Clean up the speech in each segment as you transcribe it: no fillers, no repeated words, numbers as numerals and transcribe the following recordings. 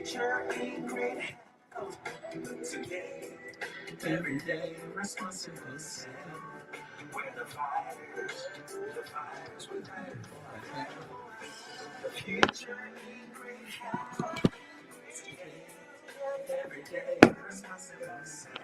future in great health. Today, every day, responsible self. Where the fighters will fight for our health. The future in great health. Today, every day, responsible self.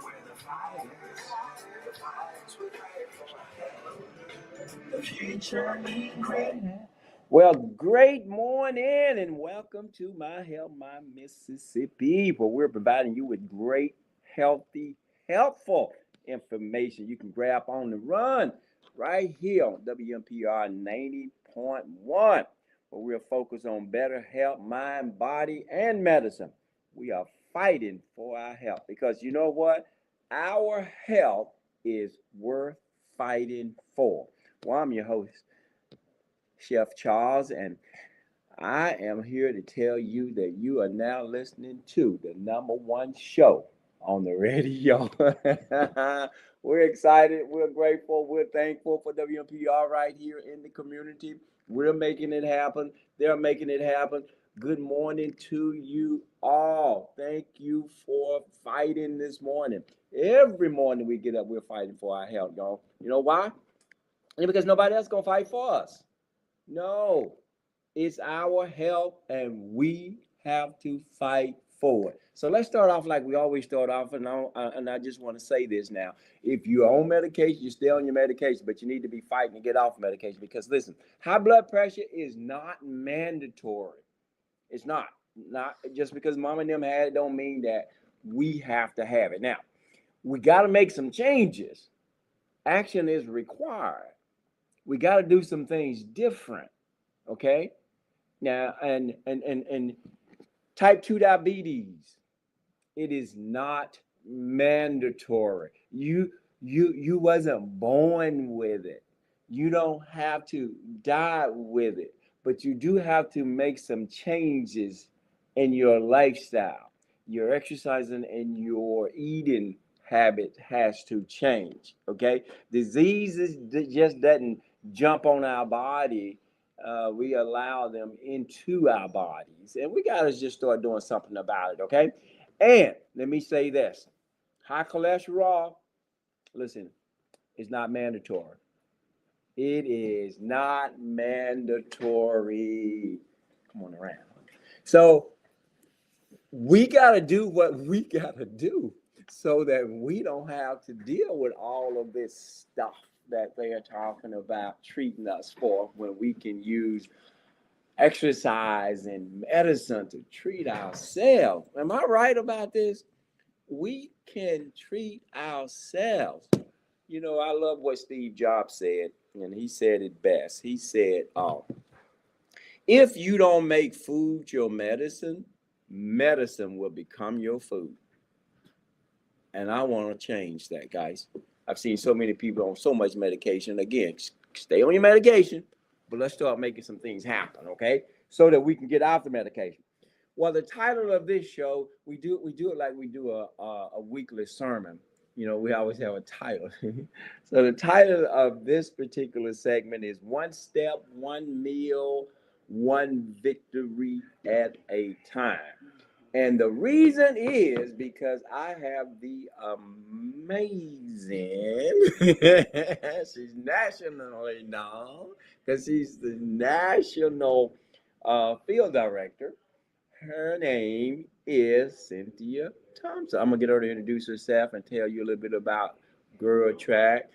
Where the fighters will fight for our health. The future in great health. Well, great morning and welcome to My Health, My Mississippi, where we're providing you with great, healthy, helpful information you can grab on the run right here on WMPR 90.1, where we're focused on better health, mind, body, and medicine. We are fighting for our health because you know what? Our health is worth fighting for. Well, I'm your host, Chef Charles, and I am here to tell you that you are now listening to the number one show on the radio. We're excited, we're grateful, we're thankful for WMPR right here in the community. We're making it happen. They're making it happen. Good morning to you all. Thank you for fighting this morning. Every morning we get up, we're fighting for our health, y'all. You know why? Because nobody else gonna fight for us. No, it's our health and we have to fight for it. So let's start off like we always start off. And I just want to say this now. If you're on medication, you stay on your medication, but you need to be fighting to get off medication. Because listen, high blood pressure is not mandatory. It's not. Not just because mom and them had it don't mean that we have to have it. Now, we got to make some changes. Action is required. We got to do some things different. Okay? Now, and type 2 diabetes, it is not mandatory. You wasn't born with it. You don't have to die with it, but you do have to make some changes in your lifestyle. Your exercising and your eating habit has to change. Okay? Diseases just doesn't jump on our body. We allow them into our bodies, and we got to just start doing something about it. Okay? And let me say this: high cholesterol, listen, is not mandatory. It is not mandatory. Come on around. So we got to do what we got to do so that we don't have to deal with all of this stuff that they are talking about treating us for, when we can use exercise and medicine to treat ourselves. Am I right about this? We can treat ourselves. You know, I love what Steve Jobs said, and he said it best. He said, if you don't make food your medicine, medicine will become your food. And I want to change that, guys. I've seen so many people on so much medication. Again, stay on your medication, but let's start making some things happen, okay? So that we can get off the medication. Well, the title of this show, we do it like we do a weekly sermon. You know, we always have a title. So the title of this particular segment is One Step, One Meal, One Victory at a Time. And the reason is because I have the amazing, she's nationally known because she's the national field director. Her name is Cynthia Thompson. I'm going to get her to introduce herself and tell you a little bit about Girl Track.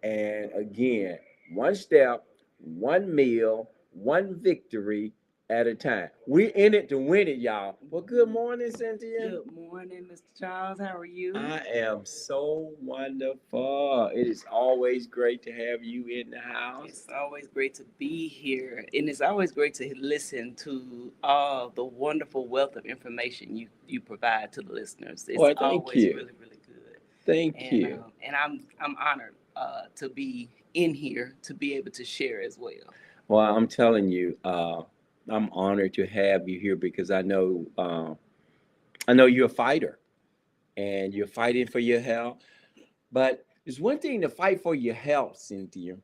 And again, one step, one meal, one victory at a time. We're in it to win it, y'all. Well, good morning, Cynthia. Good morning, Mr. Charles. How are you? I am so wonderful. It is always great to have you in the house. It's always great to be here, and it's always great to listen to all the wonderful wealth of information you provide to the listeners. It's Well, thank always you. really really good. Thank you. And I'm honored to be in here to be able to share as well. Well, I'm telling you, I'm honored to have you here because I know you're a fighter and you're fighting for your health. But it's one thing to fight for your health, Cynthia.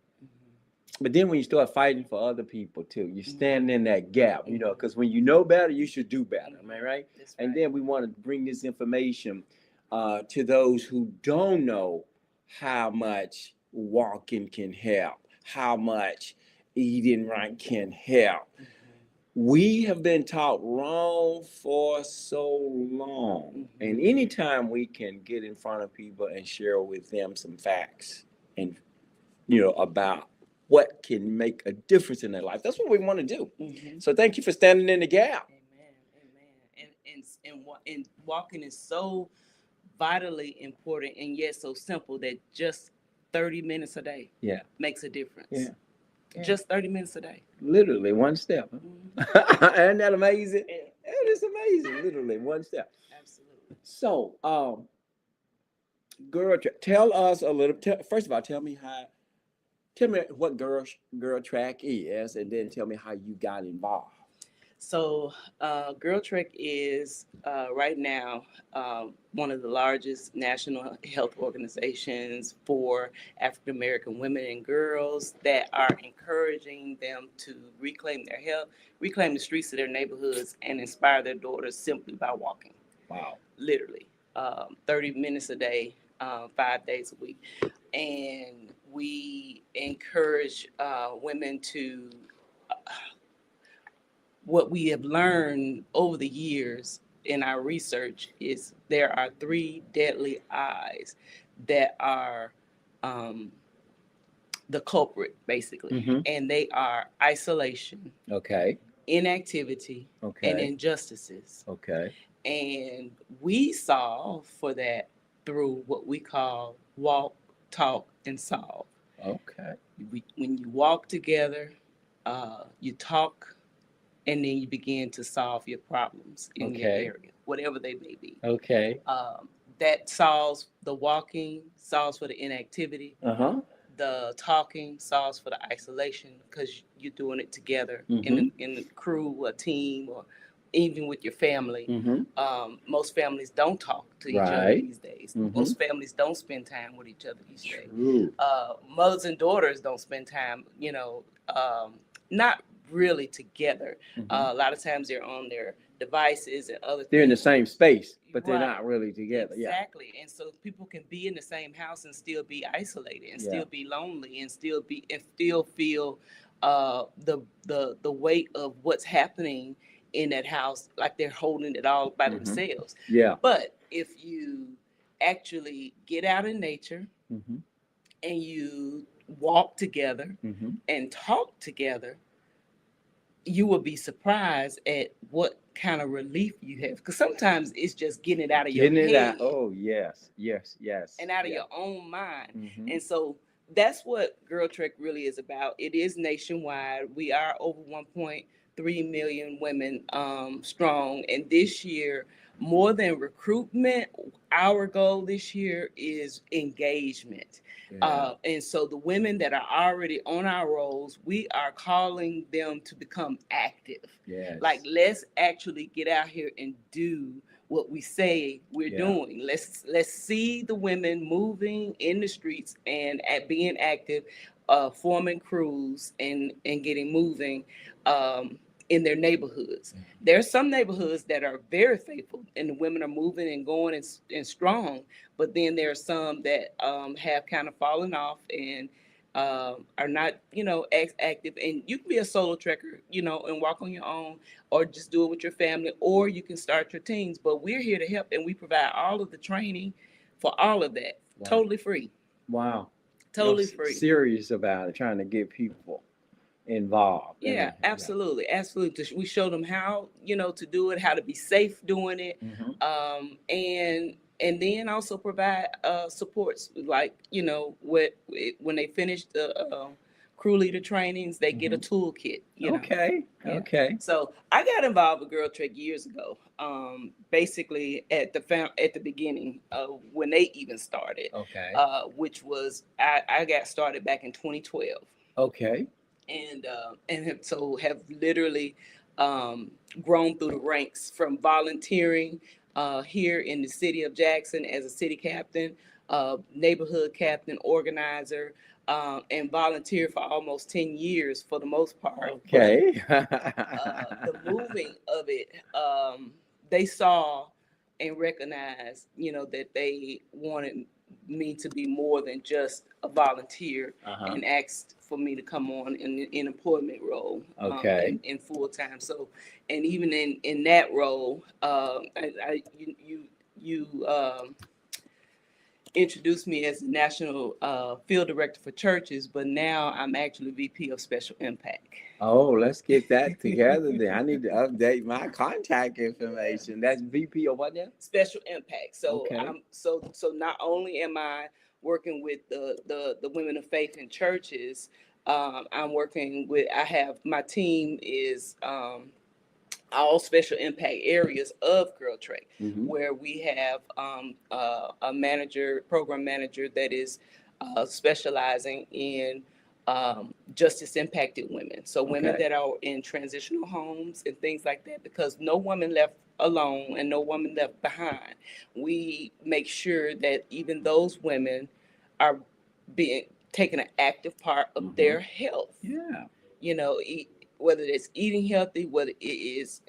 But then when you start fighting for other people too, you stand in that gap, because when you know better, you should do better. Am I right? That's And right. then we want to bring this information to those who don't know how much walking can help, how much eating right can help. Mhm. We have been taught wrong for so long. And anytime we can get in front of people and share with them some facts and about what can make a difference in their life, that's what we want to do. Mhm. So thank you for standing in the gap. Amen. Amen. And walking is so vitally important and yet so simple that just 30 minutes a day Yeah. makes a difference. Yeah. Yeah. Just 30 minutes a day. Literally one step. Mhm. Isn't that amazing? Yeah. It is amazing. Literally one step. Absolutely. So, girl, tell us a little. First of all, tell me what girl track is, and then tell me how you got involved. So, Girl Trek is right now one of the largest national health organizations for African American women and girls that are encouraging them to reclaim their health, reclaim the streets of their neighborhoods, and inspire their daughters simply by walking. Wow. Literally, 30 minutes a day, 5 days a week. And we encourage women to what we have learned over the years in our research is there are three deadly eyes that are the culprit, basically. Mhm. And they are isolation, Okay. inactivity, and Okay. injustices. Okay. And we solve for that through what we call walk, talk, and solve. Okay. When you walk together, you talk, and then you begin to solve your problems in your Okay. area, whatever they may be. Okay. That solves the walking, solves for the inactivity. Uh-huh. The talking solves for the isolation because you're doing it together in a crew, a team, or even with your family. Most families don't talk to each other Right. these days. Most families don't spend time with each other these days. True. Mothers and daughters don't spend time, not really together. A lot of times they're on their devices and other They're in the things. same space, but they're Right. not really together. Yeah. Exactly. And so people can be in the same house and still be isolated and Yeah. still be lonely and still feel the weight of what's happening in that house, like they're holding it all by themselves. Yeah. But if you actually get out in nature Mm-hmm. and you walk together Mm-hmm. and talk together, you will be surprised at what kind of relief you have. Because sometimes it's just getting it out of Getting your it out. head Oh, yes. Yes. Yes. and out of Yeah. your own mind. Mhm. And so that's what Girl Trek really is about. It is nationwide. We are over 1.3 million women strong. And this year, more than recruitment, our goal this year is engagement. Yeah. And so the women that are already on our rolls, we are calling them to become active. Yes. Like, let's actually get out here and do what we say we're Yeah. doing. Let's see the women moving in the streets and being active, forming crews and getting moving in their neighborhoods. There's some neighborhoods that are very faithful and the women are moving and going and strong, but then there are some that have kind of fallen off and are not, active. And you can be a solo trekker, and walk on your own, or just do it with your family, or you can start your teams. But we're here to help, and we provide all of the training for all of that, Wow. totally free. Wow. Totally You're free. serious about it, trying to get people involved. Yeah, absolutely, absolutely. We show them how, to do it, how to be safe doing it, and then also provide supports like, when they finish the crew leader trainings, they get a toolkit. Okay. Yeah. Okay. So I got involved with Girl Trek years ago. Basically at the beginning when they even started. Okay. Which was I got started back in 2012. Okay. And have literally grown through the ranks from volunteering here in the city of Jackson as a city captain, neighborhood captain, organizer, and volunteered for almost 10 years for the most part. Okay. The moving of it, they saw and recognized, that they wanted me to be more than just a volunteer, Uh-huh. and asked for me to come on in employment role, Okay. in full time. So, and even in that role, you introduced me as the national field director for churches, but now I'm actually VP of Special Impact. Oh, let's get that together then. I need to update my contact information. That's VP or what now? Special Impact. So Okay. so not only am I working with the women of faith in churches, I'm working with. I have my team is. All special impact areas of Girl Trek, Mhm. where we have a program manager that is specializing in justice impacted women. So women Okay. that are in transitional homes and things like that, because no woman left alone and no woman left behind. We make sure that even those women are being taking an active part of their health. Yeah. Whether it's eating healthy, whether it is,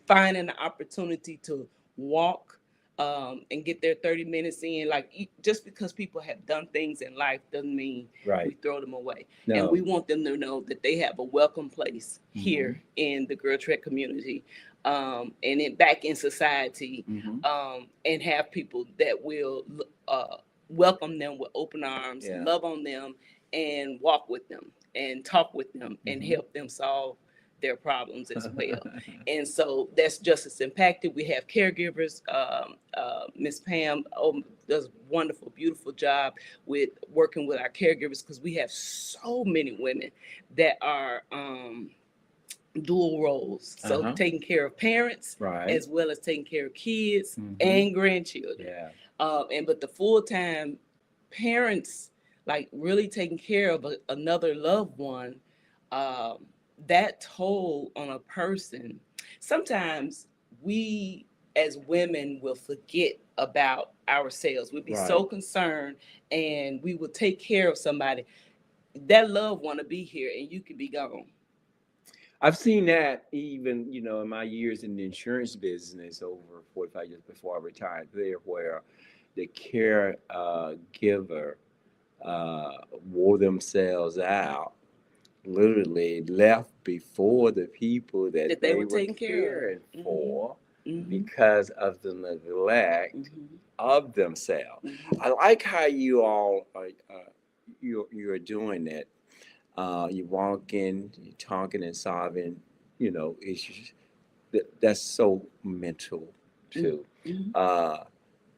finding the opportunity to walk, and get their 30 minutes in. Like, just because people have done things in life doesn't mean we Right. throw them away. No. And we want them to know that they have a welcome place here in the Girl Trek community, and back in society, and have people that will welcome them with open arms, Yeah. love on them, and walk with them and talk with them and help them solve their problems as well. And so that's Justice Impacted. We have caregivers. Miss Pam does a wonderful, beautiful job with working with our caregivers, because we have so many women that are dual roles. So taking care of parents, Right. as well as taking care of kids and grandchildren. Yeah. But the full-time parents, like really taking care of another loved one, that toll on a person, sometimes we as women will forget about ourselves. We'll be so Right. concerned, and we will take care of somebody. That loved one to be here, and you can be gone. I've seen that even, in my years in the insurance business over 45 years before I retired there, where the care giver wore themselves out, literally left before the people that They they were were taking care caring of. for Mhm. because of the neglect Mhm. of themselves. Mhm. I like how you all are, you're doing that. You're walking, you're talking and solving, issues. That's so mental too. Mhm.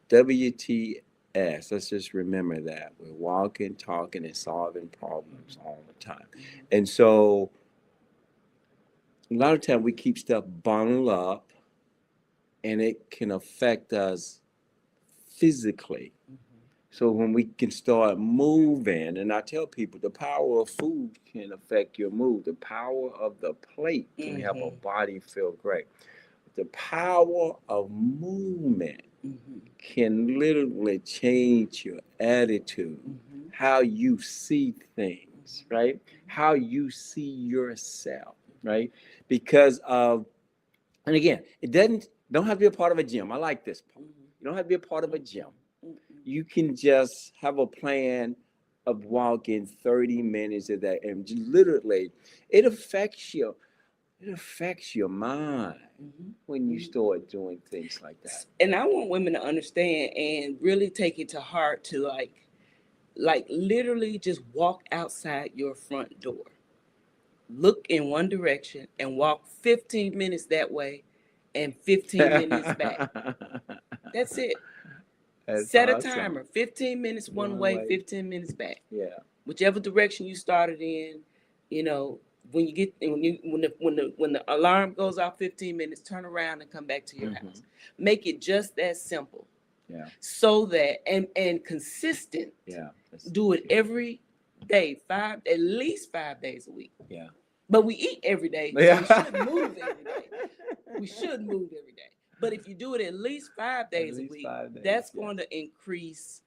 WTS, let's just remember that. We're walking, talking, and solving problems all the time. And so a lot of time we keep stuff bundled up, and it can affect us physically. So when we can start moving, and I tell people the power of food can affect your mood. The power of the plate can help a body feel great. The power of movement can literally change your attitude, how you see things, right? How you see yourself, right? Because of, and again, don't have to be a part of a gym. I like this part. You don't have to be a part of a gym. You can just have a plan of walking 30 minutes a day, and literally it affects your mind when you start doing things like that. And I want women to understand and really take it to heart to like literally just walk outside your front door. Look in one direction and walk 15 minutes that way and 15 minutes back. That's it. That's Set a awesome. timer. 15 minutes one way, 15 minutes back. Yeah. Whichever direction you started in, when you get when the alarm goes off 15 minutes, turn around and come back to your house. Make it just that simple. Yeah. So that and consistent. Yeah. Do it every day, at least 5 days a week. Yeah. But we eat every day, so we should move every day. We should move every day. But if you do it at least 5 days a least week, 5 days, that's yeah. going to increase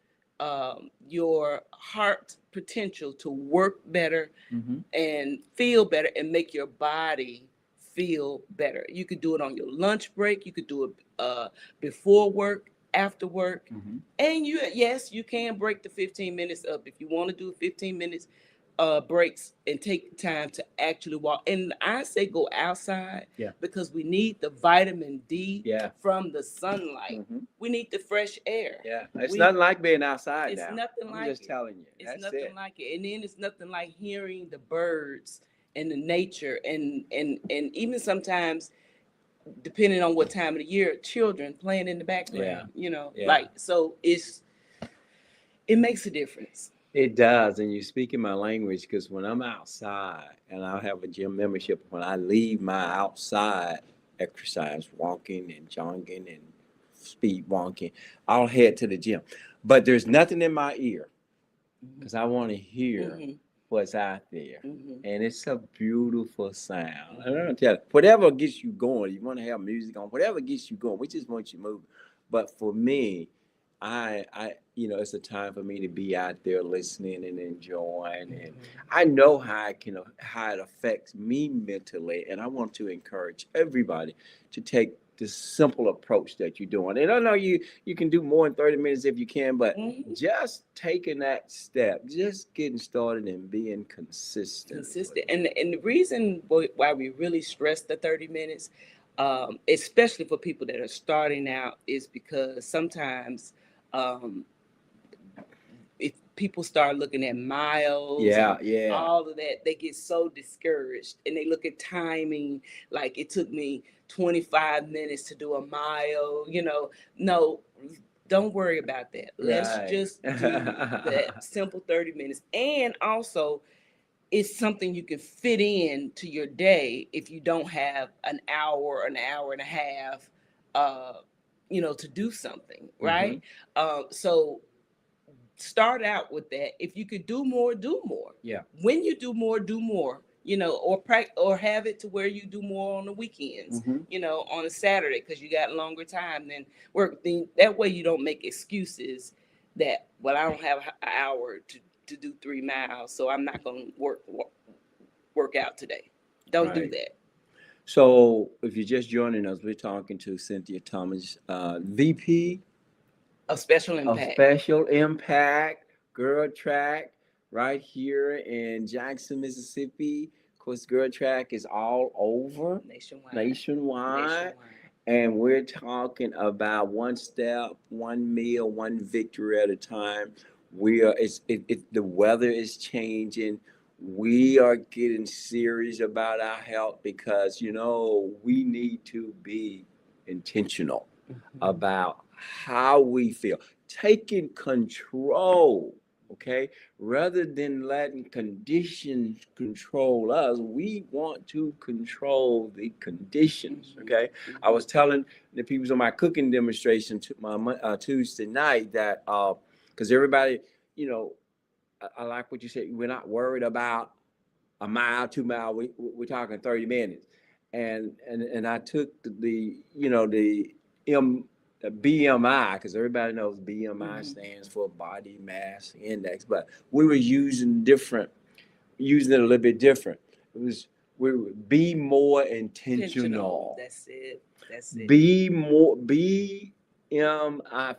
your heart potential to work better Mhm. and feel better and make your body feel better. You could do it on your lunch break. You could do it before work, after work. Mhm. And yes, you can break the 15 minutes up if you want to do 15 minutes breaks and take time to actually walk. And I say go outside Yeah. because we need the vitamin D Yeah. from the sunlight. Mhm. We need the fresh air. Yeah. It's We- nothing like being outside It's now. nothing I'm like just it. telling you. It's That's nothing it. like it. And then it's nothing like hearing the birds and the nature and even sometimes depending on what time of the year, children playing in the background, Yeah. like so it makes a difference. It does, and you speak in my language because when I'm outside and I have a gym membership, when I leave my outside exercise, walking and jogging and speed walking, I'll head to the gym. But there's nothing in my ear because I want to hear Mhm, what's out there. mhm. And it's a beautiful sound. And I'm gonna tell you, whatever gets you going, you want to have music on, whatever gets you going, we just want you moving. But for me, it's a time for me to be out there listening and enjoying, and I know how it affects me mentally, and I want to encourage everybody to take this simple approach that you're doing. And I know you can do more in 30 minutes if you can, but Mhm. just taking that step, just getting started and being consistent. Consistent. And the reason why we really stress the 30 minutes, especially for people that are starting out, is because sometimes um, if people start looking at miles Yeah, and yeah. all of that, they get so discouraged and they look at timing like it took me 25 minutes to do a mile. No, don't worry about that. Let's Right. just do that simple 30 minutes. And also, it's something you can fit in to your day if you don't have an hour and a half, to do something, right? So start out with that. If you could do more, do more. Yeah. When you do more, or have it to where you do more on the weekends, Mhm. On a Saturday because you got longer time than work. That way you don't make excuses that, well, I don't have an hour to do 3 miles, so I'm not going to work out today. Don't do Right. that. So, if you're just joining us, we're talking to Cynthia Thomas, VP A special of impact. Special Impact Girl Track, right here in Jackson, Mississippi. Of course, Girl Track is all over nationwide. And we're talking about one step, one meal, one victory at a time. The weather is changing. We are getting serious about our health because we need to be intentional about how we feel, taking control. Okay, rather than letting conditions control us, we want to control the conditions. Okay, I was telling the people on my cooking demonstration to my Tuesday night that because everybody, I like what you said. We're not worried about a mile, 2 mile. We're talking 30 minutes, and I took the BMI because everybody knows BMI stands for body mass index, but we were using it a little bit different. We would be more intentional. That's it. Be more BMI.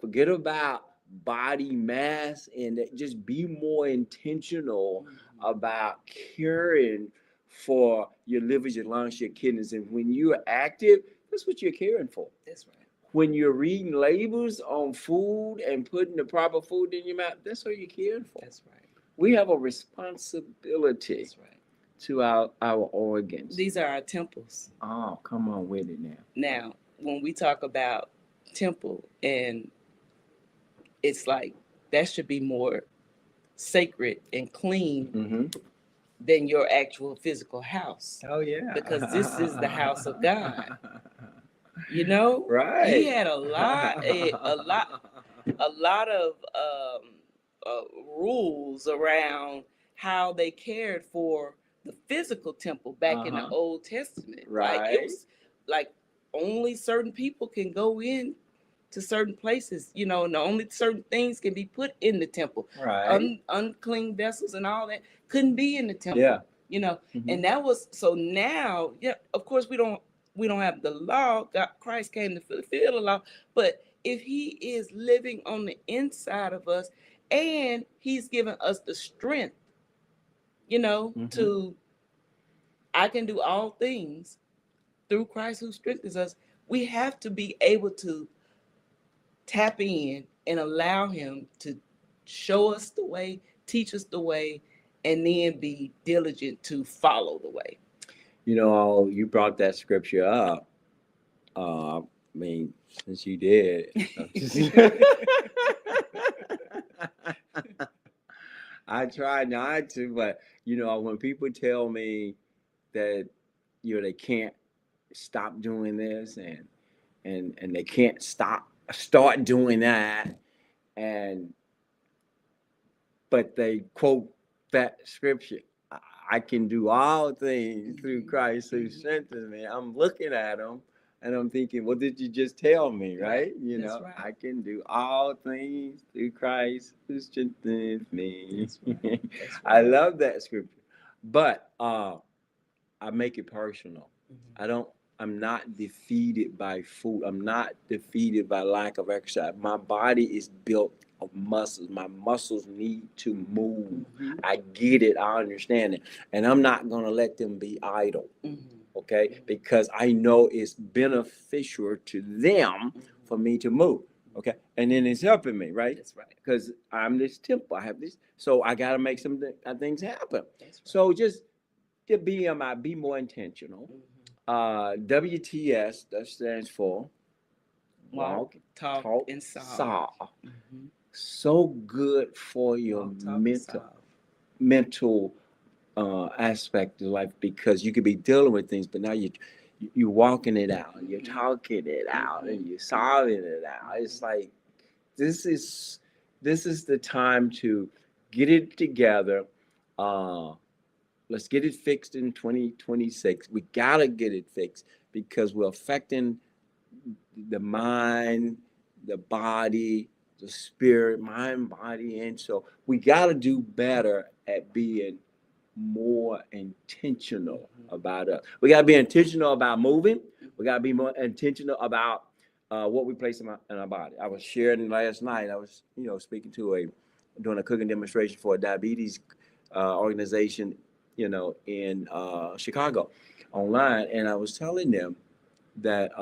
Forget about body mass and just be more intentional about caring for your livers, your lungs, your kidneys. And when you're active, that's what you're caring for. That's right. When you're reading labels on food and putting the proper food in your mouth, that's what you're caring for. That's right. We have a responsibility. That's right. To our organs. These are our temples. Oh, come on with it now. Now, when we talk about temple, and it's like that should be more sacred and clean than your actual physical house. Oh yeah. Because this is the house of God. Right. He had a lot of rules around how they cared for the physical temple back in the Old Testament. Right. Like it was like only certain people can go in to certain places, and only certain things can be put in the temple. Right. Unclean vessels and all that couldn't be in the temple. Yeah. Mm-hmm. And that was so now. Yeah, of course we don't have the law. God, Christ came to fulfill the law, but if He is living on the inside of us, and He's given us the strength, to I can do all things through Christ who strengthens us. We have to be able to tap in and allow Him to show us the way, teach us the way, and then be diligent to follow the way. You brought that scripture up. I mean, since you did, I try not to, but when people tell me that they can't stop doing this and they can't start doing that, but they quote that scripture, I can do all things through Christ who strengthens me. I'm looking at them and I'm thinking, what did you just tell me, right? That's right. I can do all things through Christ who strengthens me. That's right. That's right. I love that scripture, but I make it personal. I'm not defeated by food. I'm not defeated by lack of exercise. My body is built of muscles. My muscles need to move. I get it. I understand it. And I'm not going to let them be idle. Okay? Because I know it's beneficial to them for me to move. Okay? And then it's helping me, right? That's right. Because I'm this temple. I have this. So I got to make some things happen. That's right. So just to be more intentional. WTS, that stands for walk, talk and solve. So good for your mental aspect of life, because you could be dealing with things, but now you're walking it out, and you're talking it out, and you're solving it out. It's like this is the time to get it together. Let's get it fixed in 2026. We gotta get it fixed because we're affecting the mind, the body, the spirit, mind, body. And so we gotta do better at being more intentional about us. We gotta be intentional about moving. We gotta be more intentional about what we place in our body. I was sharing last night, I was, speaking to doing a cooking demonstration for a diabetes organization in Chicago online. And I was telling them that,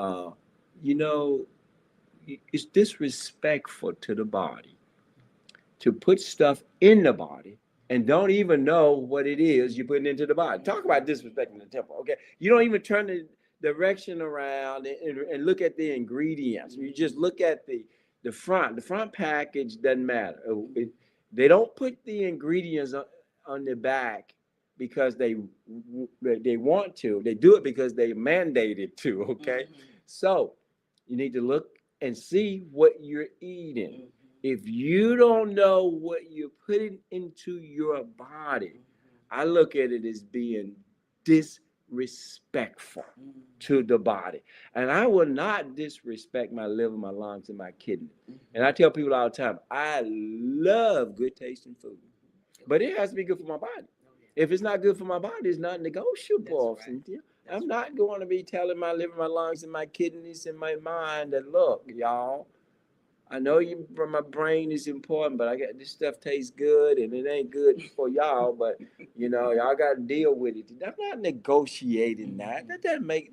it's disrespectful to the body to put stuff in the body and don't even know what it is you're putting into the body. Talk about disrespecting the temple, okay? You don't even turn the direction around and look at the ingredients. You just look at the front. The front package doesn't matter. They don't put the ingredients on the back because they want to. They do it because they mandated to, okay? So you need to look and see what you're eating. If you don't know what you're putting into your body, I look at it as being disrespectful to the body. And I will not disrespect my liver, my lungs, and my kidney. And I tell people all the time, I love good tasting food, but it has to be good for my body. If it's not good for my body, it's not negotiable, right. Cynthia. I'm not going to be telling my liver, my lungs, and my kidneys and my mind that, look, y'all, I know my brain is important, but this stuff tastes good and it ain't good for y'all, but y'all got to deal with it. I'm not negotiating that. Does that make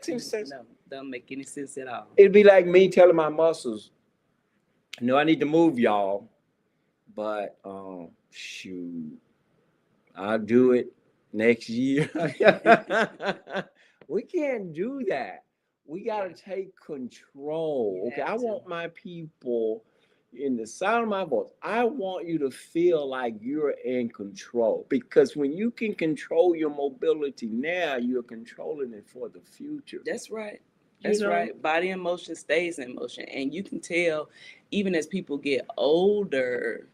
any sense? No, doesn't make any sense at all. It'd be like me telling my muscles, I need to move, y'all, but shoot, I'll do it next year. We can't do that. We got to take control. Okay, I want my people, in the sound of my voice, I want you to feel like you're in control, because when you can control your mobility now, you're controlling it for the future. That's right. That's right. Body in motion stays in motion. And you can tell, even as people get older,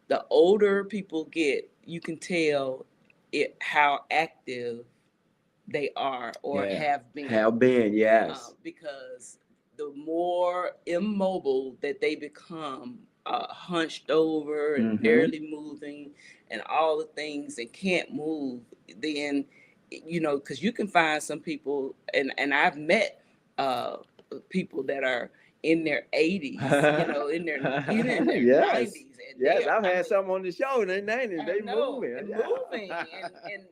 the older people get, you can tell how active they are or Yeah. have been. Have been, yes. Because the more immobile that they become, hunched over and Mhm. barely moving and all the things and can't move, then, because you can find some people, and I've met people that are in their 80s, even in their Yes. 90s, and Yes, they are, I've had some on the show in the 90s. I They know, moving. and moving and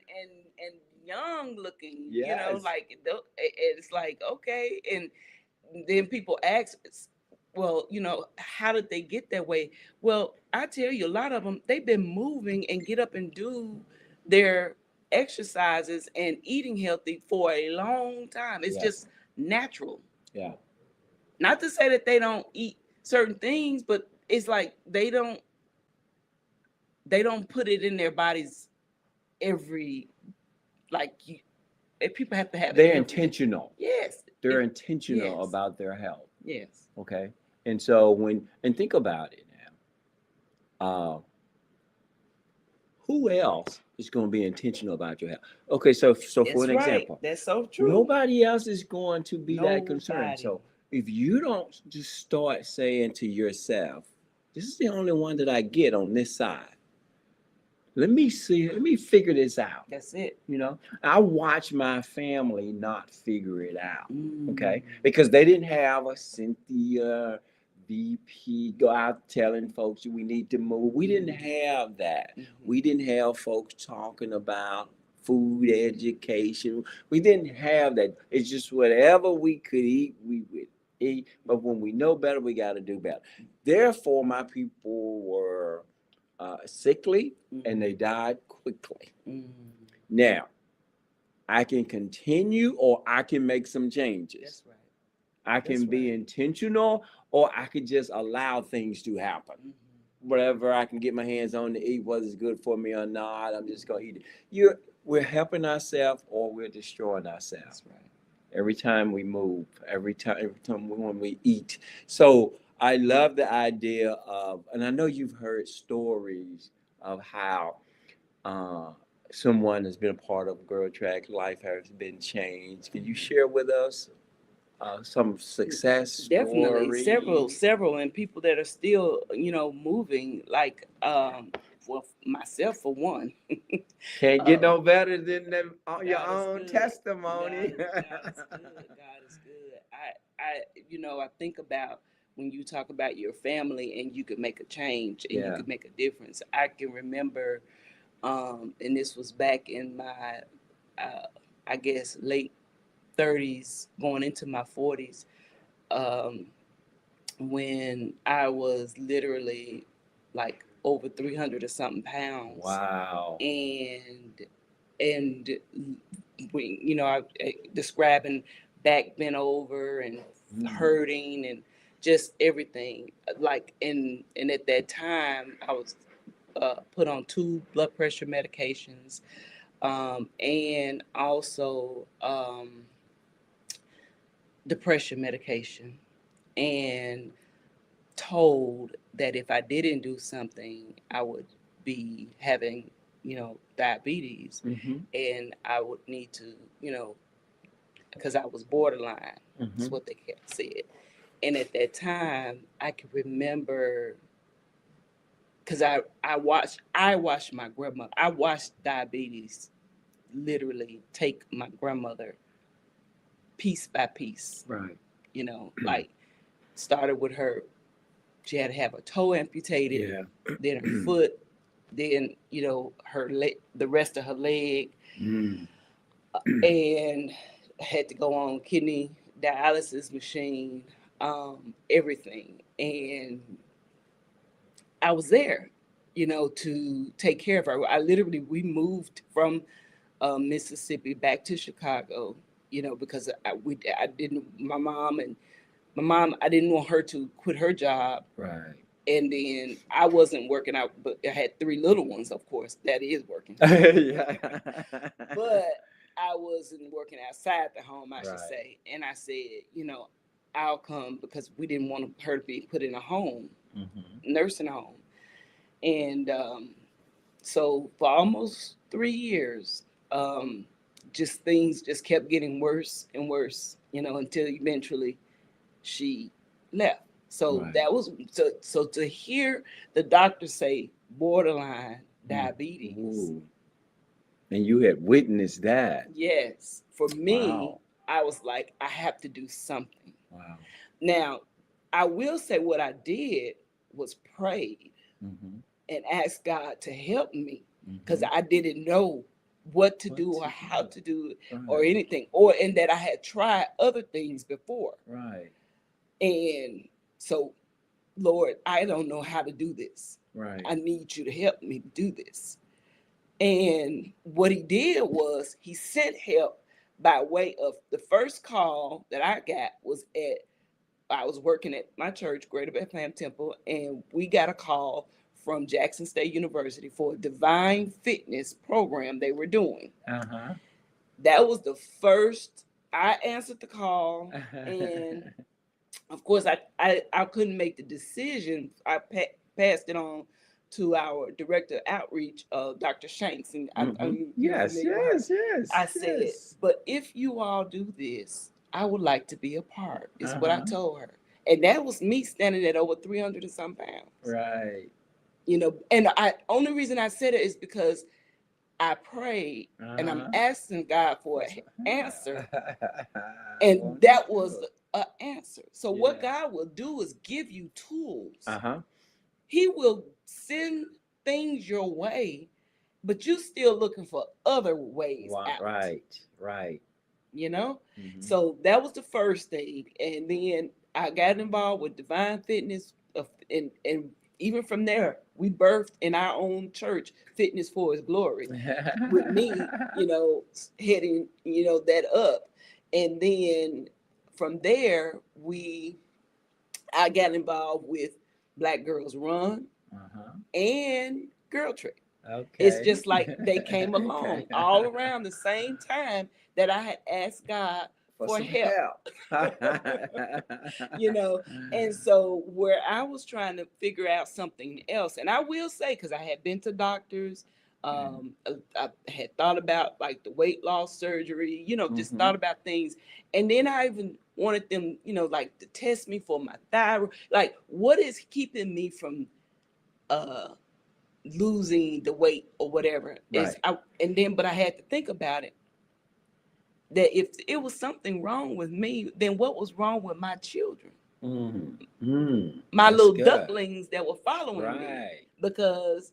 young looking, Yes. like it's like, okay. And then people ask, well, how did they get that way? Well, I tell you, a lot of them, they've been moving and get up and do their exercises and eating healthy for a long time. It's Yes. just natural. Yeah. Not to say that they don't eat certain things, but it's like they don't put it in their bodies every, like, people have to have it They're every day. intentional. Yes. They're intentional Yes. about their health. Yes. Okay. And so think about it now. Who else is going to be intentional about your health? Okay, so for That's an right. example, That's so true. nobody else is going to be that concerned. Nobody. So if you don't just start saying to yourself, this is the only one that I get on this side. Let me figure this out. That's it. I watch my family not figure it out. Okay, because they didn't have a Cynthia VP go out telling folks we need to move. We didn't have that. We didn't have folks talking about food education. We didn't have that. It's just whatever we could eat, we would eat. But when we know better, we got to do better. Therefore, my people were sickly and they died quickly. Now, I can continue or I can make some changes. That's right. I can be intentional or I could just allow things to happen. Whatever I can get my hands on to eat, whether it's good for me or not, I'm just going to eat it. We're helping ourselves or we're destroying ourselves. That's right. Every time we move, every time when we eat. So I love the idea of, and I know you've heard stories of how someone has been a part of Girl Track, life has been changed. Can you share with us some success Definitely. stories? Several, and people that are still, moving, like, well, myself for one. Can't get no better than your God is own good. testimony. God is good. God is good. I think about when you talk about your family and you could make a change and you Yeah. could make a difference. I can remember, and this was back in my, I guess, late 30s, going into my 40s, when I was literally like over 300 or something pounds. Wow. And we, I describing back bent over and hurting and just everything. Like, and at that time I was put on 2 blood pressure medications, and also depression medication, and told that if I didn't do something, I would be having, diabetes, and I would need to, because I was borderline. That's what they kept said. And at that time, I can remember, because I watched my grandmother. I watched diabetes literally take my grandmother piece by piece. Right. Like, started with her. She had to have a toe amputated, then her foot, then her the rest of her leg, and had to go on kidney dialysis machine, everything. And I was there, to take care of her. We moved from Mississippi back to Chicago, because my mom, I didn't want her to quit her job. Right. And then I wasn't working out, but I had 3 little ones, of course. That is working. Yeah. But I wasn't working outside the home, I should Right. say. And I said, I'll come, because we didn't want her to be put in a home, nursing home. And so for almost 3 years, just things just kept getting worse and worse, you know, until eventually she left. So Right. that was so to hear the doctor say borderline diabetes. Ooh. And you had witnessed that. Yes, for me, Wow. I was like, I have to do something. Wow. Now, I will say what I did was prayed Mm-hmm. and asked God to help me because Mm-hmm. I didn't know what to What do to or how do. to do it or Right. anything, or in that I had tried other things before. Right. And so, Lord, I don't know how to do this. Right. I need you to help me do this. And what he did was he sent help by way of the first call that I got was I was working at my church, Greater Bethlehem Temple, and we got a call from Jackson State University for a divine fitness program they were doing. Uh-huh. That was the first. I answered the call, and of course, I couldn't make the decision. I passed it on to our director of outreach, Dr. Shanks, and you're Yes, familiar with her. yes, yes, I said, yes. but if you all do this, I would like to be a part, is what I Uh-huh. told her. And that was me standing at over 300 and some pounds. Right. You know, and I only reason I said it is because I prayed and I'm Uh-huh. asking God for an answer. And Wonderful. that was an answer. So what Yeah. God will do is give you tools. Uh-huh. He will send things your way, but you still looking for other ways out. Right. Right. You know? Mm-hmm. So that was the first thing. And then I got involved with Divine Fitness, and even from there, we birthed in our own church Fitness for His Glory with me, you know, heading, you know, that up. And then from there, I got involved with Black Girls Run Uh-huh. and Girl Trek. Okay. It's just like they came along all around the same time that I had asked God for some help. help. You know, and so where I was trying to figure out something else, and I will say, because I had been to doctors, I had thought about like the weight loss surgery, you know, just thought about things. And then I even wanted them, you know, like to test me for my thyroid. Like, what is keeping me from losing the weight or whatever? Right. But I had to think about it. That if it was something wrong with me, then what was wrong with my children? My That's little good. ducklings that were following me. Right. Because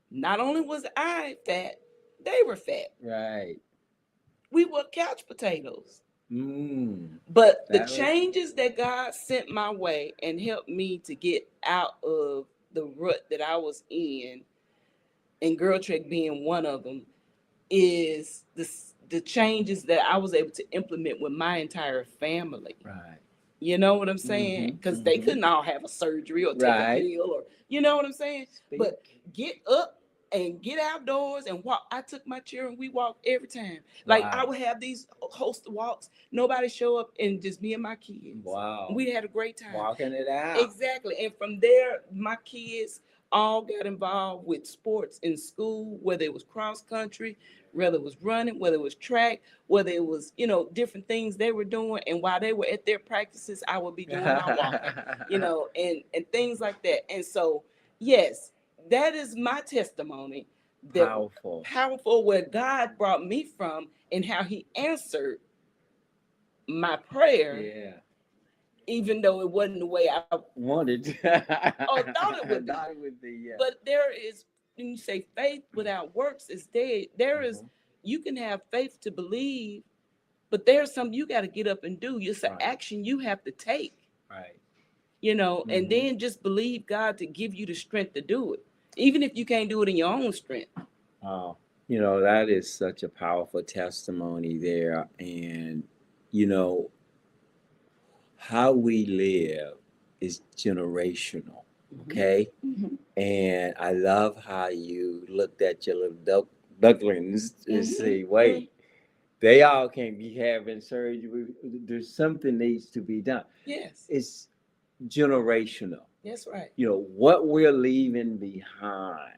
not only was I fat, they were fat. Right. We were couch potatoes. That But the was- changes that God sent my way and helped me to get out of the rut that I was in, and Girl Trek being one of them, is the changes that I was able to implement with my entire family. Right. You know what I'm saying? Because they couldn't all have a surgery or take Right. a pill, or you know what I'm saying? Speak. But get up and get outdoors and walk. I took my children, we walked every time. Like Wow. I would have these host of walks, nobody show up, and just me and my kids. Wow. We had a great time. Walking it out. Exactly. And from there, my kids all got involved with sports in school, whether it was cross country, whether it was running, whether it was track, whether it was, you know, different things they were doing. And while they were at their practices, I would be doing my walking, you know, and things like that. And so, yes, that is my testimony. Powerful where God brought me from and how He answered my prayer. Yeah. Even though it wasn't the way I wanted or thought it would be. Yeah. But there is, when you say faith without works is dead, there is, you can have faith to believe, but there's something you got to get up and do. It's an action you have to take. Right. You know, and then just believe God to give you the strength to do it, even if you can't do it in your own strength. You know, that is such a powerful testimony there. And, you know, how we live is generational. Okay. And I love how you looked at your little ducklings and say, wait, they all can't be having surgery. There's something needs to be done. Yes. It's generational. That's right. You know, what we're leaving behind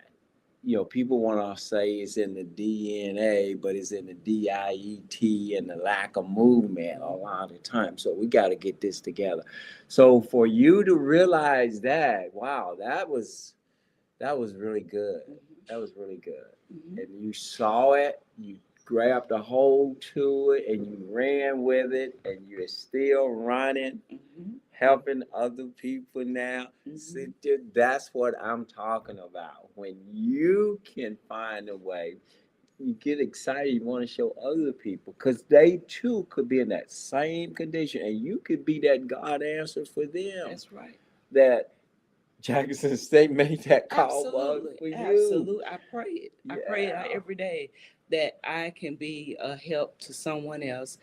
people want to say it's in the DNA, but it's in the DIET and the lack of movement a lot of times. So we got to get this together. So for you to realize that, wow, that was really good. That was really good. And you saw it, you grabbed a hold to it, and you ran with it, and you're still running, helping other people now. Cynthia, that's what I'm talking about. When you can find a way, you get excited, you want to show other people because they too could be in that same condition, and you could be that God answer for them. That's right. That Jackson State made that call Absolutely. for you. Absolutely. I pray it. I pray it Yeah. every day that I can be a help to someone else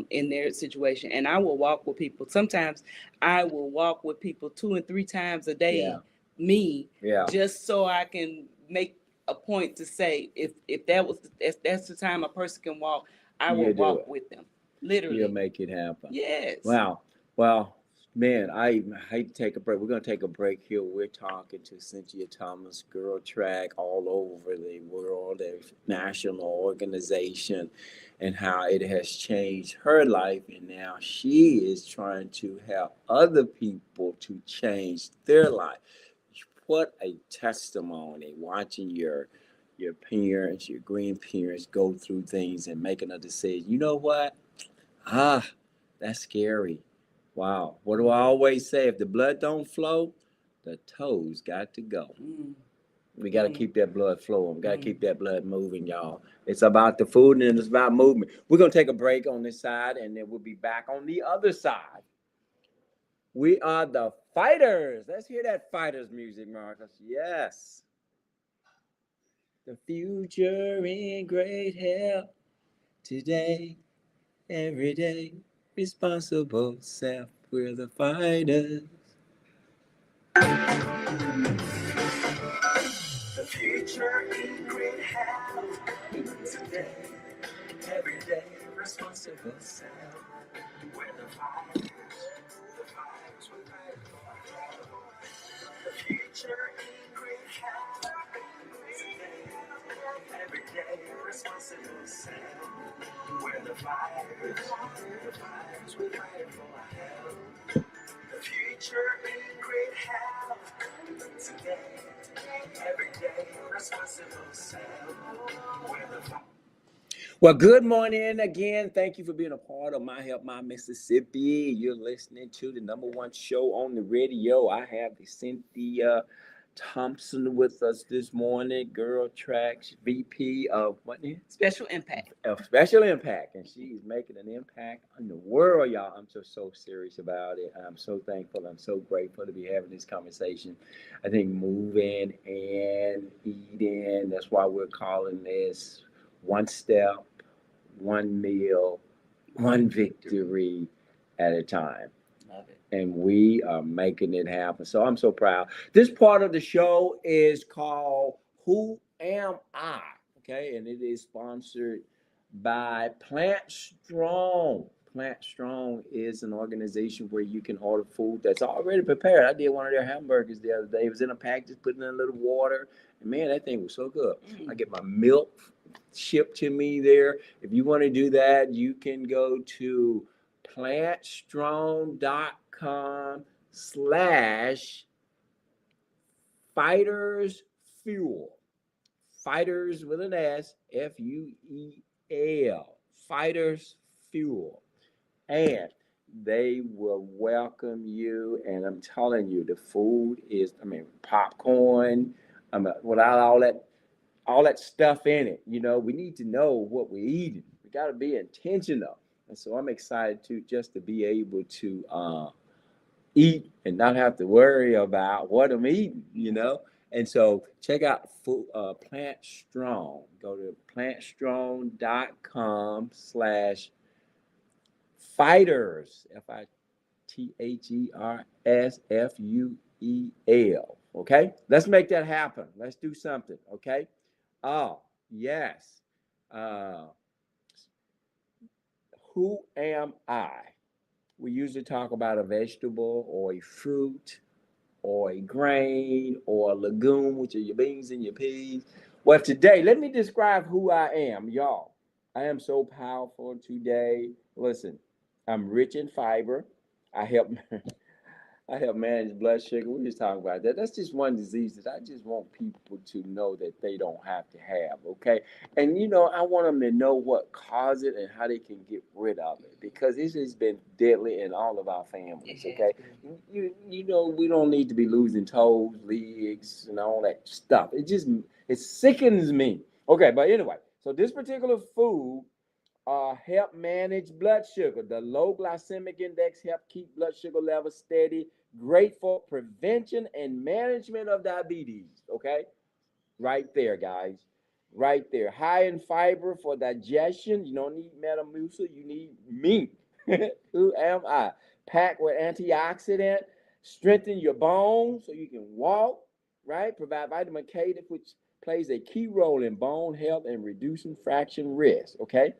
in their situation. And I will walk with people. Sometimes I will walk with people 2 and 3 times a day, Yeah. me, Yeah. just so I can make a point to say if that's the time a person can walk, I will You do walk it. with them. You'll Literally. make it happen. Yes. Wow. Well, man, I hate to take a break. We're going to take a break here. We're talking to Cynthia Thomas, Girl Track all over the world, a national organization, and how it has changed her life. And now she is trying to help other people to change their life. What a testimony watching your parents, your grandparents go through things and making a decision. You know what? Ah, that's scary. Wow. What do I always say? If the blood don't flow, the toes got to go. We got to keep that blood flowing. We got to keep that blood moving, y'all. It's about the food and it's about movement. We're going to take a break on this side and then we'll be back on the other side. We are the fighters. Let's hear that fighters music, Marcus. Yes. The future in great health today, every day. Responsible self, we're the fighters. The future in great health today, every day. Responsible self, we're the fighters. The fighters, we're fighting for our health. The future in great health today, every day. Responsible self, we're the fighters. The fighters, we're fighting for our health. The future in great health today, every day, responsible self. Well, good morning again. Thank you for being a part of My Help My Mississippi. You're listening to the number one show on the radio. I have the Cynthia Thompson with us this morning, Girl Tracks VP of what? Special Impact. Of Special Impact, and she's making an impact on the world, y'all. I'm just so serious about it. I'm so thankful. I'm so grateful to be having this conversation. I think moving and eating, that's why we're calling this one step, one meal, one victory at a time. Love it. And we are making it happen. So I'm so proud. This part of the show is called Who Am I? Okay, and it is sponsored by Plant Strong. Plant Strong is an organization where you can order food that's already prepared. I did one of their hamburgers the other day. It was in a package, put in a little water, and man, that thing was so good. I get my milk shipped to me there. If you want to do that, you can go to plantstrong.com/fighters fuel. Fighters with an S, FUEL. Fighters fuel. And they will welcome you. And I'm telling you, the food is, popcorn, without all that stuff in it. We need to know what we're eating. We got to be intentional. And so I'm excited to be able to eat and not have to worry about what I'm eating. And so check out Plant Strong. Go to plantstrong.com/fighters, FIGHERSFUEL. Okay? Let's make that happen. Let's do something. Okay? Oh, yes. Who am I? We usually talk about a vegetable or a fruit or a grain or a legume, which are your beans and your peas. Well, today, let me describe who I am, y'all. I am so powerful today. Listen, I'm rich in fiber. I help I help manage blood sugar. We just talking about that. That's just one disease that I just want people to know that they don't have to have. Okay, and I want them to know what caused it and how they can get rid of it because this has been deadly in all of our families. Okay, we don't need to be losing toes, legs, and all that stuff. It sickens me. Okay, but anyway, so this particular food help manage blood sugar. The low glycemic index help keep blood sugar levels steady. Great for prevention and management of diabetes. Okay, right there, guys. Right there. High in fiber for digestion. You don't need Metamucil. You need me. Who am I? Packed with antioxidant. Strengthen your bones so you can walk. Right. Provide vitamin K, which plays a key role in bone health and reducing fraction risk. Okay,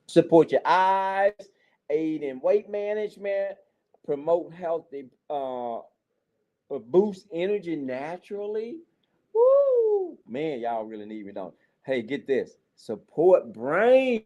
support your eyes, aid in weight management, promote healthy, boost energy naturally. Woo! Man, y'all really need me, don't? Hey, get this. Support brain.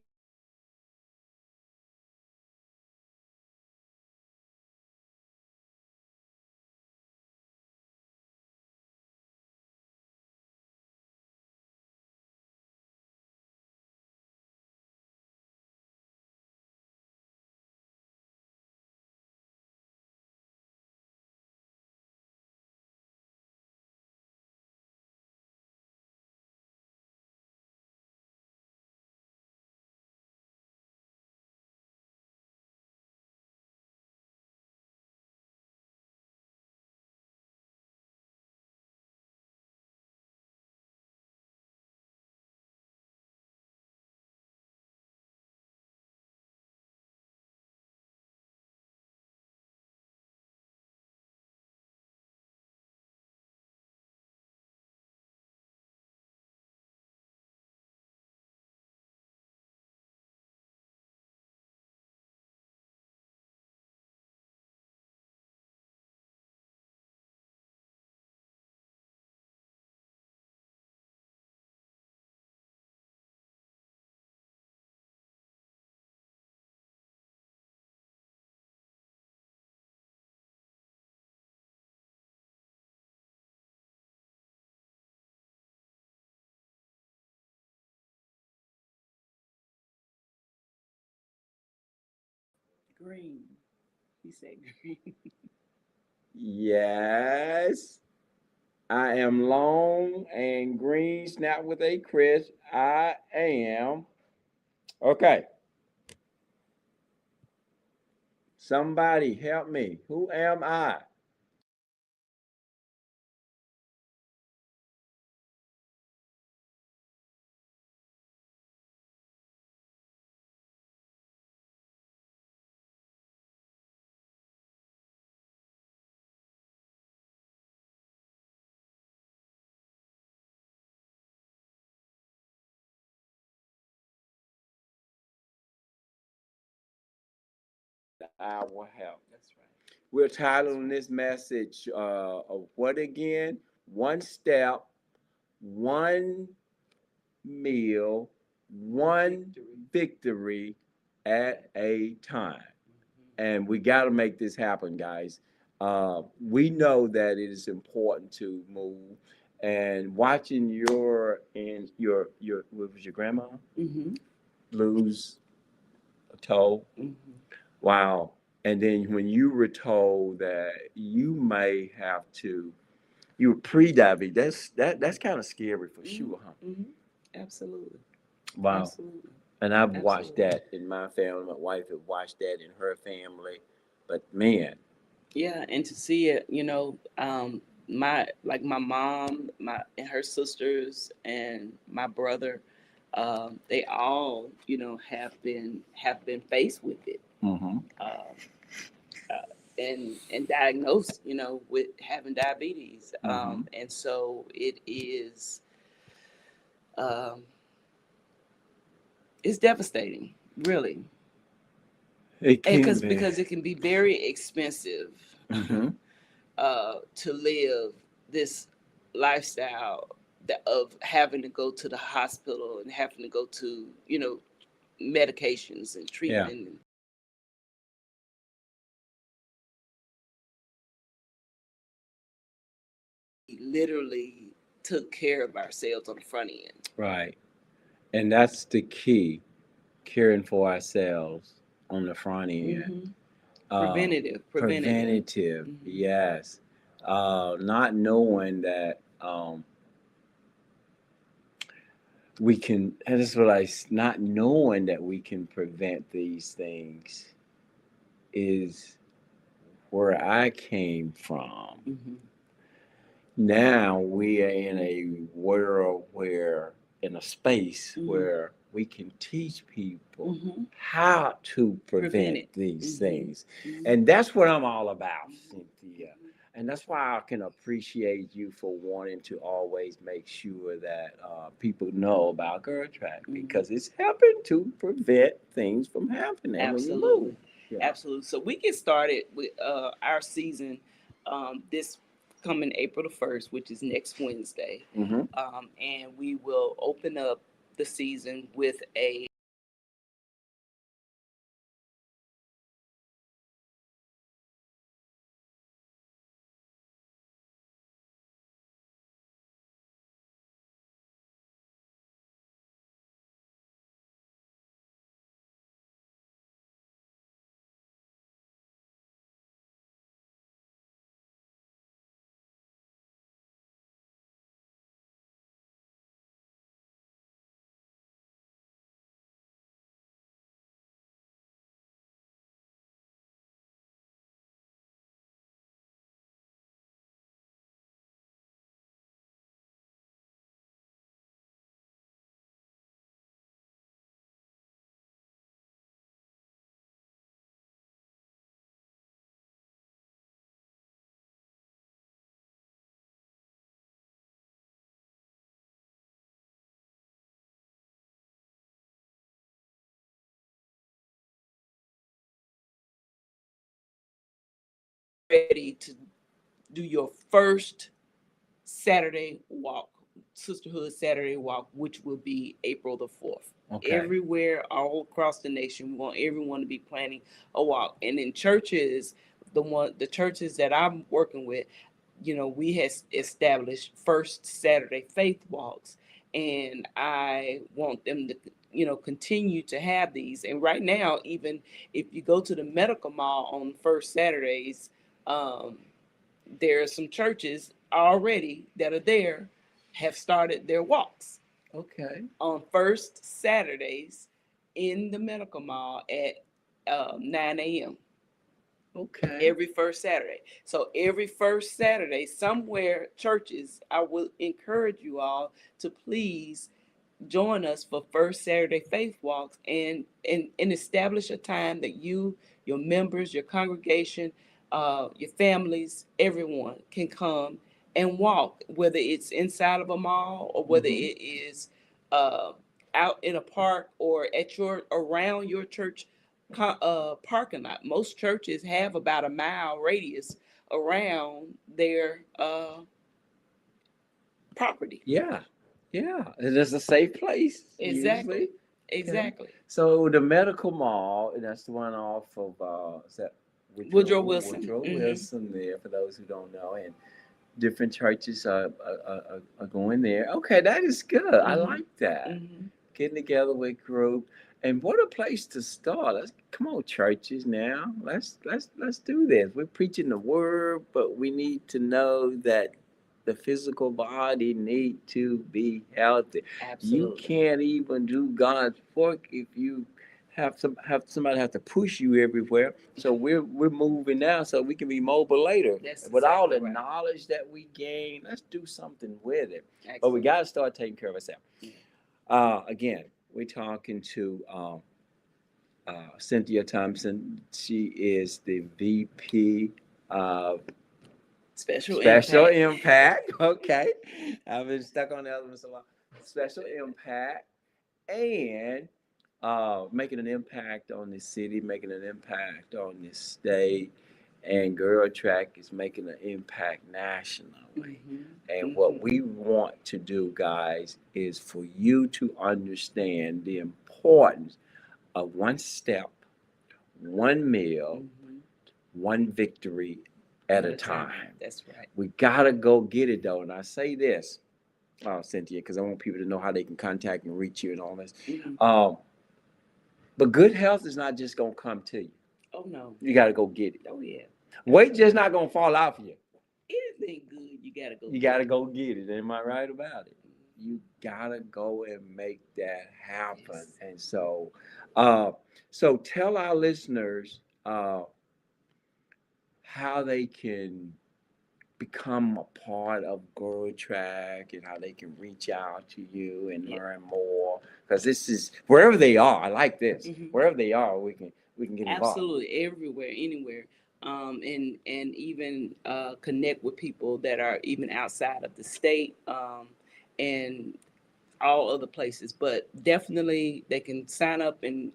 Green. He said green. Yes. I am long and green, snap with a crisp. I am. Okay. Somebody help me. Who am I? I will help. That's right. We're titling this message of what again? One step, one meal, one victory at a time. And we got to make this happen, guys. We know that it is important to move. And watching your what was your grandma Mm-hmm. lose a toe. Mm-hmm. Wow. And then when you were told that you may have to, you were pre-diabetes. That's kind of scary for sure, huh? Mm-hmm. Absolutely. Wow. Absolutely. And I've watched Absolutely. that in my family. My wife has watched that in her family. But man, Yeah, and to see it, my mom, my and her sisters and my brother, they all, have been faced with it. hmm Um, uh, and diagnosed, with having diabetes. hmm And so it is, um, it's devastating, really, it and can be. because it can be very expensive. hmm to live this lifestyle of having to go to the hospital and having to go to, medications and Yeah. treatment. We literally took care of ourselves on the front end. Right. And that's the key, caring for ourselves on the front end. Hmm. Uh, preventative, Mhm. yes. Not knowing that we can, and this is what not knowing that we can prevent these things is where I came from. Hmm. Now we are in a world where, in a space Mhm. where we can teach people Hmm. how to Prevent prevent it. these Mhm. things. Mhm. And that's what I'm all about, Mhm. Cynthia. And that's why I can appreciate you for wanting to always make sure that people know about Girl Track, Mhm. because it's helping to prevent things from happening when you Absolutely. move. Yeah. Absolutely. So we get started with our season this coming April the 1st, which is next Wednesday. Hmm. And we will open up the season with a ready to do your first Saturday walk, Sisterhood Saturday walk, which will be April the 4th. Okay. Everywhere, all across the nation, we want everyone to be planning a walk. And in churches, the churches that I'm working with, we have established first Saturday faith walks, and I want them to, continue to have these. And right now, even if you go to the medical mall on first Saturdays, um, there are some churches already that are there have started their walks Okay. on first Saturdays in the medical mall at 9 a.m. Okay. every first Saturday. So every first Saturday, somewhere churches, I will encourage you all to please join us for first Saturday faith walks, and establish a time that you, your members, your congregation, your families, everyone can come and walk, whether it's inside of a mall or whether Mhm. it is uh, out in a park or at your around your church parking lot. Most churches have about a mile radius around their property. Yeah. Yeah. It is a safe place Exactly. usually. Exactly. So the medical mall, and that's the one off of is that Woodrow Wilson. Woodrow Hmm. Wilson there, for those who don't know, and different churches are going there. Okay, that is good. I Hmm. like that. Hmm. Getting together with group, and what a place to start. Let's come on, churches now. Let's do this. We're preaching the word, but we need to know that the physical body need to be healthy. You Absolutely. can't even do God's work if you have somebody have to push you everywhere. So we're moving now so we can be mobile later. That's With all the exactly right. knowledge that we gain, let's do something with it. But we Excellent. got to start taking care of ourselves. Yeah. Again, we're talking to Cynthia Thompson. She is the VP of Special Special impact. Impact. Okay. I've been stuck on the other one so long. Special Impact. And making an impact on the city, making an impact on the state, and Girl Track is making an impact nationally. Mhm. And what Mhm. we want to do, guys, is for you to understand the importance of one step, one meal, Mhm. one victory at a time. That's right. We gotta go get it though. And I say this, Cynthia, because I want people to know how they can contact and reach you and all this. Mhm. But good health is not just gonna come to you. Oh no. You gotta go get it. Oh yeah. Weight just not gonna fall out for you. Anything good, you gotta go. You gotta go get it. Am I right about it? You gotta go and make that happen. Yes. And uh, so tell our listeners how they can become a part of Girl Track and how they can reach out to you and Yeah. learn more. Because this is wherever they are. I like this. Mhm. Wherever they are, we can get involved. Absolutely, everywhere, anywhere, and even connect with people that are even outside of the state, and all other places. But definitely, they can sign up and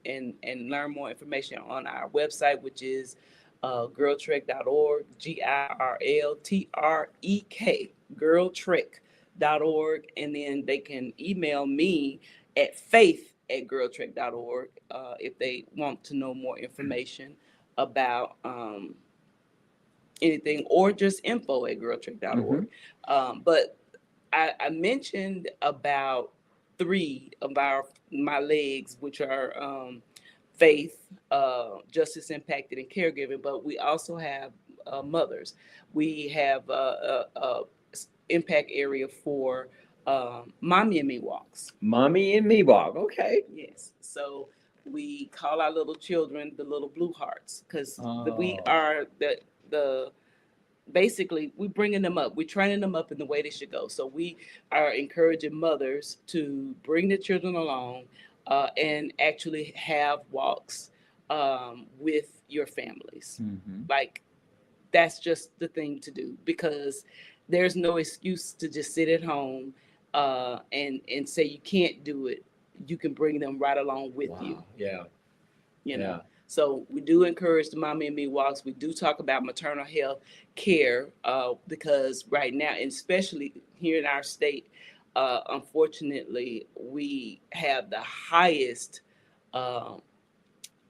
learn more information on our website, which is girltrek.org, GIRLTREK, girltrek.org, and then they can email me at faith@girltrek.org if they want to know more information about anything, or just info@girltrek.org. But I mentioned about three of my legs, which are faith, justice impacted, and caregiving. But we also have mothers. We have a impact area for mommy and me walks. Mommy and me walk. Okay. Yes. So we call our little children the little blue hearts, because we Oh. are the basically we bringing them up, we're training them up in the way they should go. So we are encouraging mothers to bring their children along, and actually have walks with your families. Mm-hmm. Like, that's just the thing to do, because there's no excuse to just sit at home and say you can't do it. You can bring them right along with you. Wow. Yeah. you Yeah. know. So we do encourage the mommy and me walks. We do talk about maternal health care, because right now, and especially here in our state, unfortunately, we have the highest uh,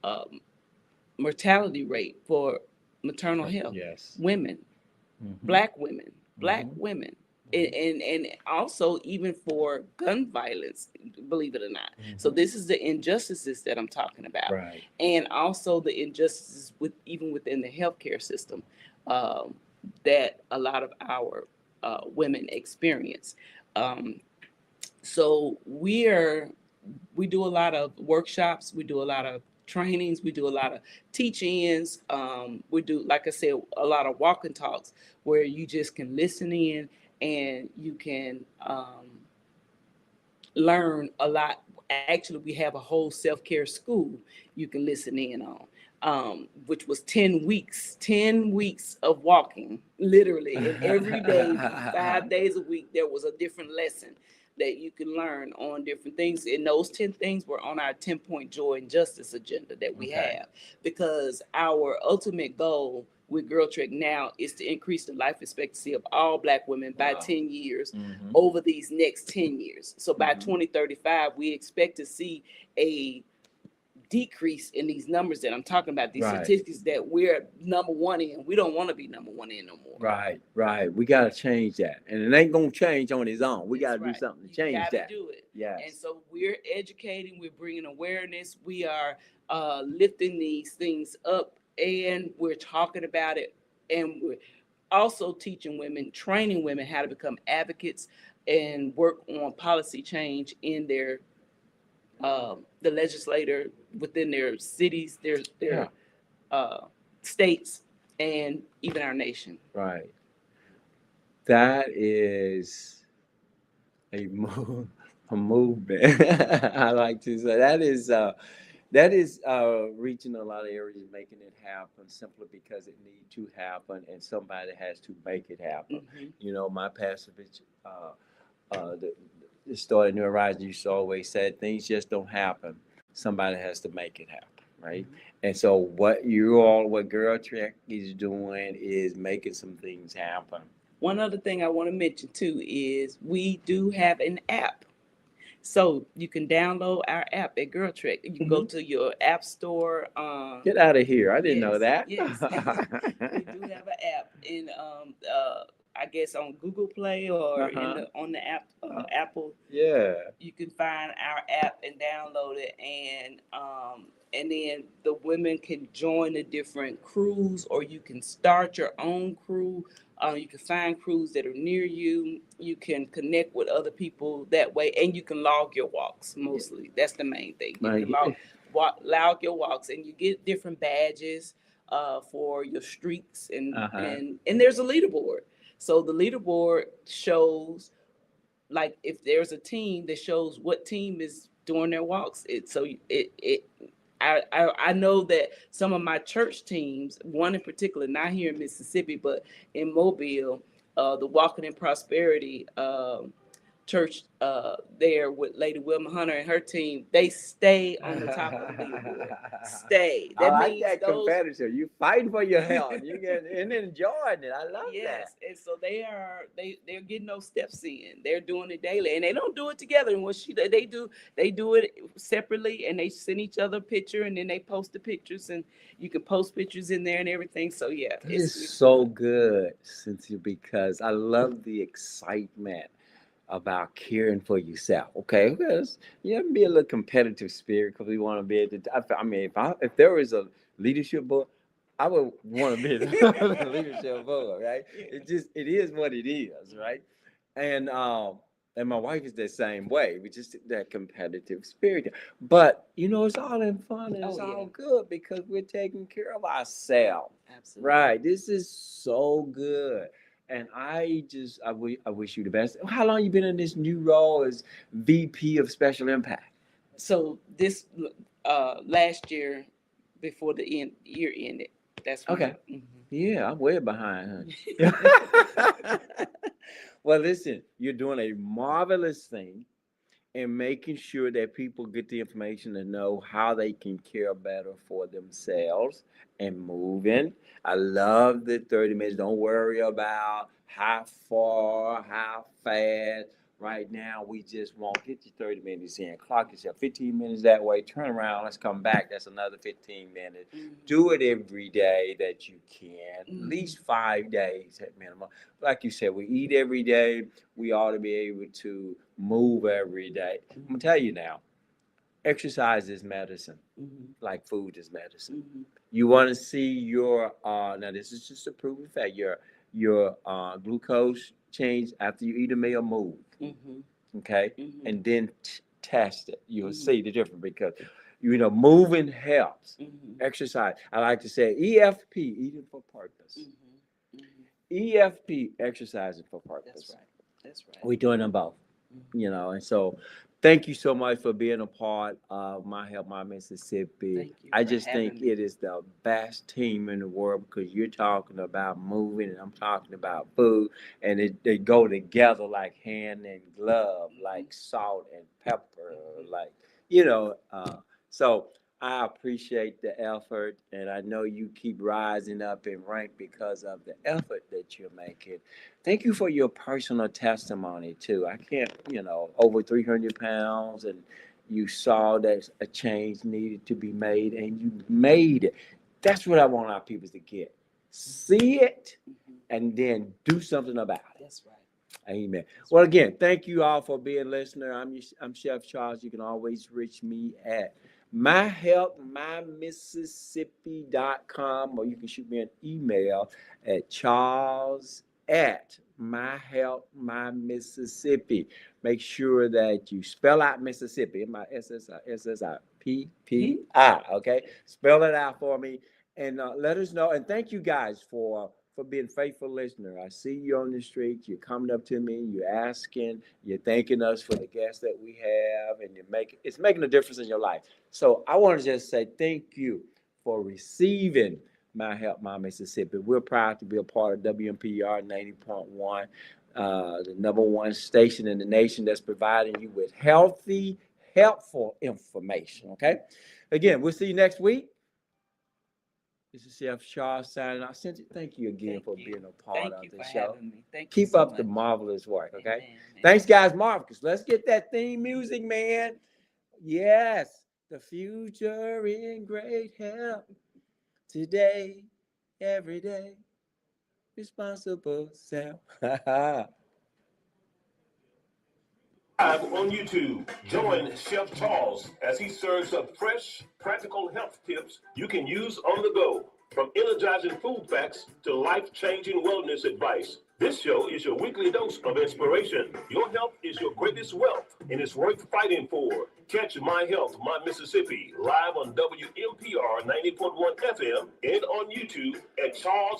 um, mortality rate for maternal health. Yes. Women, Mm-hmm. black women, black Mm-hmm. women. And also even for gun violence, believe it or not. So Mm-hmm. this is the injustices that I'm talking about, Right. and also the injustices with even within the healthcare system, um, that a lot of our women experience. Um, so we do a lot of workshops, we do a lot of trainings, we do a lot of teach-ins. We do, like I said, a lot of walk and talks where you just can listen in, and you can learn a lot. Actually, we have a whole self-care school you can listen in on, which was 10 weeks, 10 weeks of walking, literally. And every day, for 5 days a week, there was a different lesson that you can learn on different things. And those 10 things were on our 10-point joy and justice agenda that we Okay. have, because our ultimate goal with Girl Trek now is to increase the life expectancy of all Black women by Wow. 10 years Mm-hmm. over these next 10 years. So by Mhm. 2035, we expect to see a decrease in these numbers that I'm talking about, these Right. statistics that we're number one in. We don't want to be number one in no more. Right. Right. We got to change that. And it ain't going to change on its own. We got That's to do right. something to You change gotta that. do it. Yes. And so we're educating, we're bringing awareness, we are lifting these things up, and we're talking about it, and we're also teaching women, training women how to become advocates and work on policy change in their the legislator within their cities, their Yeah. uh, states, and even our nation. Right. That is a move, a movement. I like to say that is reaching a lot of areas, making it happen simply because it needs to happen, and somebody has to make it happen. Mm-hmm. You know, my pastor, the story of New Horizons used to always say, things just don't happen. Somebody has to make it happen. right? Mhm. And so what Girl Trek is doing is making some things happen. One other thing I want to mention too is we do have an app. So you can download our app at Girl Trek. You can go Mhm. to your app store. Get out of here! I didn't know Yes, that. yes. We do have an app in I guess on Google Play or in Uh-huh. the on the app Uh, Apple. yeah. You can find our app and download it, and then the women can join the different crews, or you can start your own crew. You can find crews that are near you. You can connect with other people that way, and you can log your walks. Yeah. Mostly, that's the main thing. You can Like, log your walks, and you get different badges for your streaks, and uh-huh. and there's a leaderboard. So the leaderboard shows, like, if there's a team that shows what team is doing their walks, I know that some of my church teams, one in particular, not here in Mississippi, but in Mobile, the Walking in Prosperity church there with Lady Wilma Hunter and her team, they stay on the top of the leaderboard. Stay. I That like means that those. competitor. You fighting for your health. You get and enjoying it. I love Yes, that. and so they're getting those steps in. They're doing it daily, and they don't do it together. And what they do it separately, and they send each other a picture, and then they post the pictures, and you can post pictures in there and everything. So yeah, That is it's so fun. good, Cynthia, because I love the excitement about caring for yourself. Okay, because you have to be a little competitive spirit because we want to be able to. I mean, if there was a leadership book, I would want to be the leadership book. Right? It is what it is. Right? And and my wife is the same way. We just that competitive spirit. But it's all in fun and it's Oh yeah, all good because we're taking care of ourselves. absolutely. Right. This is so good. And I wish you the best. How long you been in this new role as VP of Special Impact? So this last year, before the year ended, that's when Okay. I. Yeah, I'm way behind, Mhm. honey. Well, listen, you're doing a marvelous thing in making sure that people get the information to know how they can care better for themselves and moving. I love the 30 minutes. Don't worry about how far, how fast. Right now, we just want get your 30 minutes in. Clock yourself 15 minutes that way. Turn around. Let's come back. That's another 15 minutes. Do it every day that you can, at Mhm. least 5 days at minimum. Like you said, we eat every day. We ought to be able to move every day. I'm gonna tell you now, exercise is medicine, Mhm. like food is medicine. Mhm. You want to see your now this is just a proven fact, your glucose change after you eat a meal, move, Mhm. okay? Mhm. And then test it. You'll Mhm. see the difference because moving helps. Mhm. Exercise. I like to say EFP, eating for purpose. Mhm. Mhm. EFP, exercising for That's purpose. right. That's right. We're doing them both. Mhm. And so thank you so much for being a part of My Help My Mississippi. Thank you I for just think having me. it is the best team in the world because you're talking about moving and I'm talking about food, and they go together like hand and glove, Mhm. like salt and pepper, Mhm. like so I appreciate the effort, and I know you keep rising up in rank because of the effort that you're making. Thank you for your personal testimony too. I can't, over 300 pounds, and you saw that a change needed to be made, and you made it. That's what I want our people to get. See it, Mhm. and then do something about it. That's right. Amen. That's Well, right. again, thank you all for being a listener. I'm Chef Charles. You can always reach me at myhelpmymississippi.com, or you can shoot me an email at charles at myhelpmymississippi. Make sure that you spell out Mississippi, MISSISSIPPI. Okay, spell it out for me, and let us know. And thank you guys for being faithful listener. I see you on the street. You're coming up to me. You're asking. You're thanking us for the guests that we have, and it's making a difference in your life. So I want to just say thank you for receiving My Help My Mississippi. We're proud to be a part of WMPR 90.1, the number one station in the nation that's providing you with healthy, helpful information. Okay. Again, we'll see you next week. This is Chef Charles signing off. Cynthia, thank you again for being a part of the show. Keep up the marvelous work. Okay. Amen. Thanks, guys. Marcus, let's get that theme music, man. Yes. The future in great health. Today, every day. Responsible self. Live on YouTube. Join Chef Charles as he serves up fresh, practical health tips you can use on the go. From energizing food facts to life-changing wellness advice, this show is your weekly dose of inspiration. Your health is your greatest wealth, and it's worth fighting for. Catch My Health, My Mississippi live on WMPR 90.1 FM and on YouTube at Charles